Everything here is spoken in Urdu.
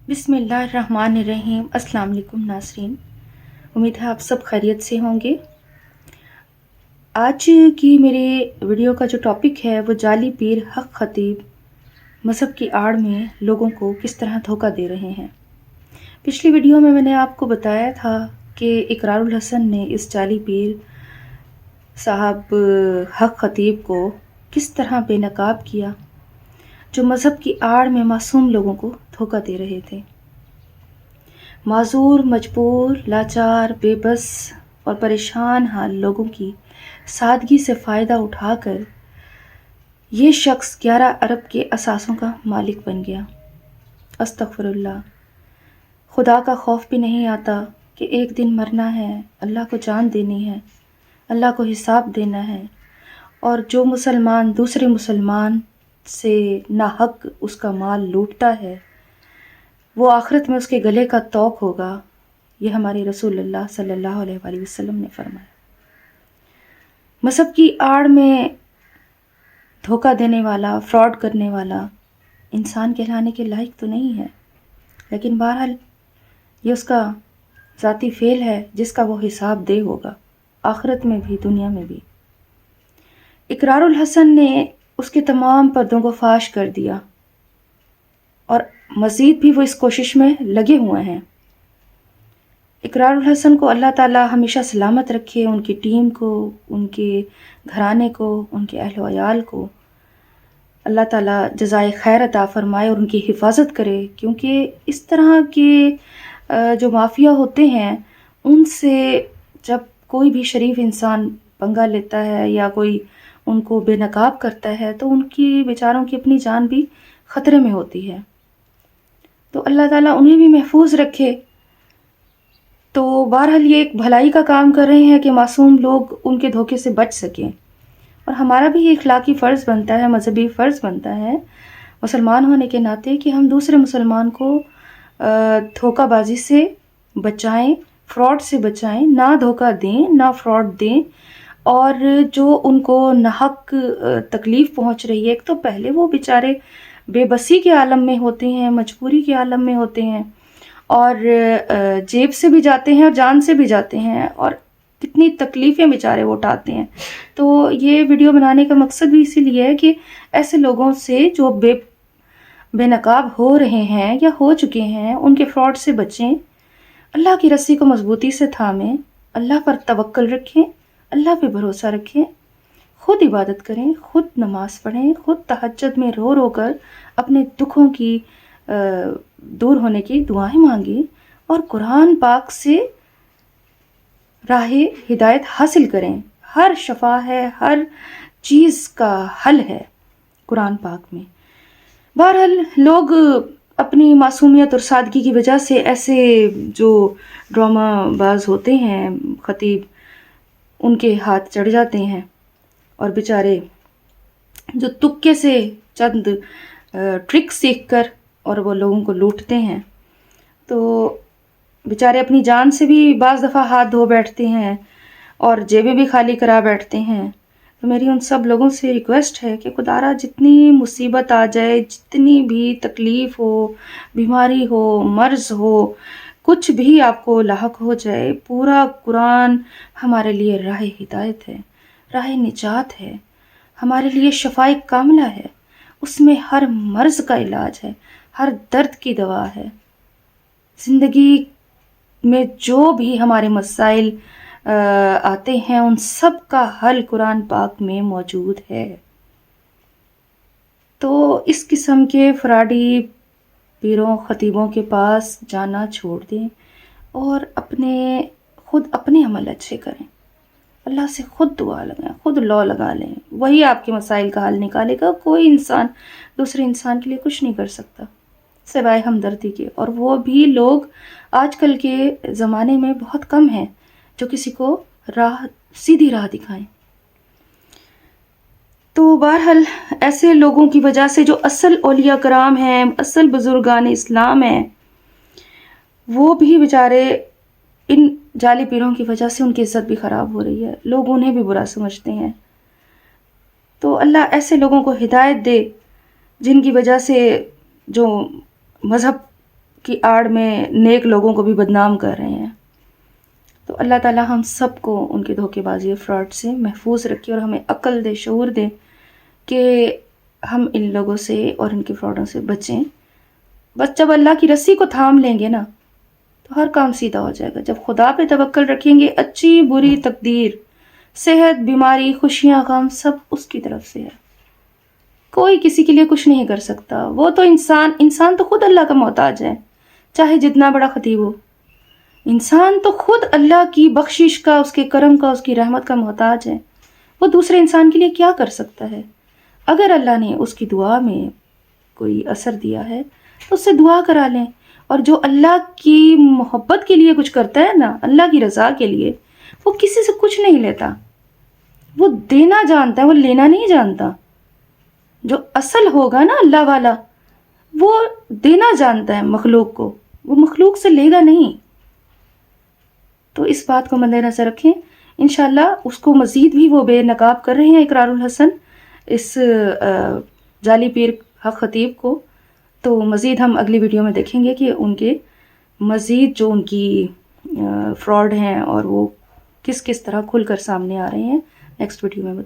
بسم اللہ الرحمن الرحیم۔ السلام علیکم ناظرین، امید ہے آپ سب خیریت سے ہوں گے۔ آج کی میری ویڈیو کا جو ٹاپک ہے وہ جعلی پیر حق خطیب مذہب کی آڑ میں لوگوں کو کس طرح دھوکہ دے رہے ہیں۔ پچھلی ویڈیو میں نے آپ کو بتایا تھا کہ اقرار الحسن نے اس جعلی پیر صاحب حق خطیب کو کس طرح بے نقاب کیا، جو مذہب کی آڑ میں معصوم لوگوں کو دھوکہ دے رہے تھے۔ معذور، مجبور، لاچار، بے بس اور پریشان حال لوگوں کی سادگی سے فائدہ اٹھا کر یہ شخص 11 ارب کے اثاثوں کا مالک بن گیا۔ استغفر اللہ، خدا کا خوف بھی نہیں آتا کہ ایک دن مرنا ہے، اللہ کو جان دینی ہے، اللہ کو حساب دینا ہے، اور جو مسلمان دوسرے مسلمان سے ناحق اس کا مال لوٹتا ہے وہ آخرت میں اس کے گلے کا طوق ہوگا۔ یہ ہمارے رسول اللہ صلی اللہ علیہ وآلہ وسلم نے فرمایا۔ مذہب کی آڑ میں دھوکہ دینے والا، فراڈ کرنے والا انسان کہلانے کے لائق تو نہیں ہے، لیکن بہرحال یہ اس کا ذاتی فعل ہے جس کا وہ حساب دہ ہوگا، آخرت میں بھی دنیا میں بھی۔ اقرار الحسن نے اس کے تمام پردوں کو فاش کر دیا اور مزید بھی وہ اس کوشش میں لگے ہوئے ہیں۔ اقرار الحسن کو اللہ تعالیٰ ہمیشہ سلامت رکھے، ان کی ٹیم کو، ان کے گھرانے کو، ان کے اہل و عیال کو اللہ تعالیٰ جزائے خیر عطا فرمائے اور ان کی حفاظت کرے، کیونکہ اس طرح کے جو مافیا ہوتے ہیں ان سے جب کوئی بھی شریف انسان پنگا لیتا ہے یا کوئی ان کو بے نقاب کرتا ہے تو ان کی بیچاروں کی اپنی جان بھی خطرے میں ہوتی ہے۔ تو اللہ تعالیٰ انہیں بھی محفوظ رکھے۔ تو بہرحال یہ ایک بھلائی کا کام کر رہے ہیں کہ معصوم لوگ ان کے دھوکے سے بچ سکیں، اور ہمارا بھی یہ اخلاقی فرض بنتا ہے، مذہبی فرض بنتا ہے مسلمان ہونے کے ناطے کہ ہم دوسرے مسلمان کو دھوکہ بازی سے بچائیں، فراڈ سے بچائیں، نہ دھوکہ دیں، نہ فراڈ دیں، اور جو ان کو ناحق تکلیف پہنچ رہی ہے، ایک تو پہلے وہ بیچارے بے بسی کے عالم میں ہوتے ہیں، مجبوری کے عالم میں ہوتے ہیں، اور جیب سے بھی جاتے ہیں اور جان سے بھی جاتے ہیں، اور کتنی تکلیفیں بیچارے وہ اٹھاتے ہیں۔ تو یہ ویڈیو بنانے کا مقصد بھی اسی لیے ہے کہ ایسے لوگوں سے جو بے نقاب ہو رہے ہیں یا ہو چکے ہیں ان کے فراڈ سے بچیں، اللہ کی رسی کو مضبوطی سے تھامیں، اللہ پر توکل رکھیں، اللہ پہ بھروسہ رکھیں، خود عبادت کریں، خود نماز پڑھیں، خود تہجد میں رو رو کر اپنے دکھوں کی دور ہونے کی دعائیں مانگیں، اور قرآن پاک سے راہ ہدایت حاصل کریں۔ ہر شفا ہے، ہر چیز کا حل ہے قرآن پاک میں۔ بہرحال لوگ اپنی معصومیت اور سادگی کی وجہ سے ایسے جو ڈرامہ باز ہوتے ہیں خطیب، ان کے ہاتھ چڑھ جاتے ہیں، اور بیچارے جو تکے سے چند ٹرک سیکھ کر اور وہ لوگوں کو لوٹتے ہیں، تو بیچارے اپنی جان سے بھی بعض دفعہ ہاتھ دھو بیٹھتے ہیں اور جیبیں بھی خالی کرا بیٹھتے ہیں۔ تو میری ان سب لوگوں سے ریکویسٹ ہے کہ خدارا جتنی مصیبت آ جائے، جتنی بھی تکلیف ہو، بیماری ہو، مرض ہو، کچھ بھی آپ کو لاحق ہو جائے، پورا قرآن ہمارے لیے راہ ہدایت ہے، راہ نجات ہے، ہمارے لیے شفائے کاملہ ہے، اس میں ہر مرض کا علاج ہے، ہر درد کی دوا ہے۔ زندگی میں جو بھی ہمارے مسائل آتے ہیں ان سب کا حل قرآن پاک میں موجود ہے۔ تو اس قسم کے فراڈی پیروں خطیبوں کے پاس جانا چھوڑ دیں اور خود اپنے عمل اچھے کریں، اللہ سے خود دعا لگائیں، خود لو لگا لیں، وہی آپ کے مسائل کا حل نکالے گا۔ کوئی انسان دوسرے انسان کے لیے کچھ نہیں کر سکتا سوائے ہمدردی کے، اور وہ بھی لوگ آج کل کے زمانے میں بہت کم ہیں جو کسی کو سیدھی راہ دکھائیں۔ تو بہرحال ایسے لوگوں کی وجہ سے جو اصل اولیاء کرام ہیں، اصل بزرگان اسلام ہیں، وہ بھی بیچارے ان جعلی پیروں کی وجہ سے ان کی عزت بھی خراب ہو رہی ہے، لوگ انہیں بھی برا سمجھتے ہیں۔ تو اللہ ایسے لوگوں کو ہدایت دے جن کی وجہ سے جو مذہب کی آڑ میں نیک لوگوں کو بھی بدنام کر رہے ہیں. تو اللہ تعالیٰ ہم سب کو ان کے دھوکے بازی اور فراڈ سے محفوظ رکھے اور ہمیں عقل دے، شعور دے کہ ہم ان لوگوں سے اور ان کے فراڈوں سے بچیں. بس جب اللہ کی رسی کو تھام لیں گے نا تو ہر کام سیدھا ہو جائے گا. جب خدا پہ توکل رکھیں گے، اچھی بری تقدیر، صحت، بیماری، خوشیاں، غم سب اس کی طرف سے ہے. کوئی کسی کے لیے کچھ نہیں کر سکتا. وہ تو انسان تو خود اللہ کا محتاج ہے، چاہے جتنا بڑا خطیب ہو. انسان تو خود اللہ کی بخشش کا، اس کے کرم کا، اس کی رحمت کا محتاج ہے. وہ دوسرے انسان کے لیے کیا کر سکتا ہے؟ اگر اللہ نے اس کی دعا میں کوئی اثر دیا ہے تو اس سے دعا کرا لیں. اور جو اللہ کی محبت کے لیے کچھ کرتا ہے نا، اللہ کی رضا کے لیے، وہ کسی سے کچھ نہیں لیتا. وہ دینا جانتا ہے، وہ لینا نہیں جانتا. جو اصل ہوگا نا اللہ والا، وہ دینا جانتا ہے مخلوق کو، وہ مخلوق سے لے گا نہیں. تو اس بات کو مد نظر رکھیں. انشاءاللہ اس کو مزید بھی وہ بے نقاب کر رہے ہیں اقرار الحسن، اس جعلی پیر حق خطیب کو. تو مزید ہم اگلی ویڈیو میں دیکھیں گے کہ ان کے مزید جو ان کی فراڈ ہیں اور وہ کس طرح کھل کر سامنے آ رہے ہیں. نیکسٹ ویڈیو میں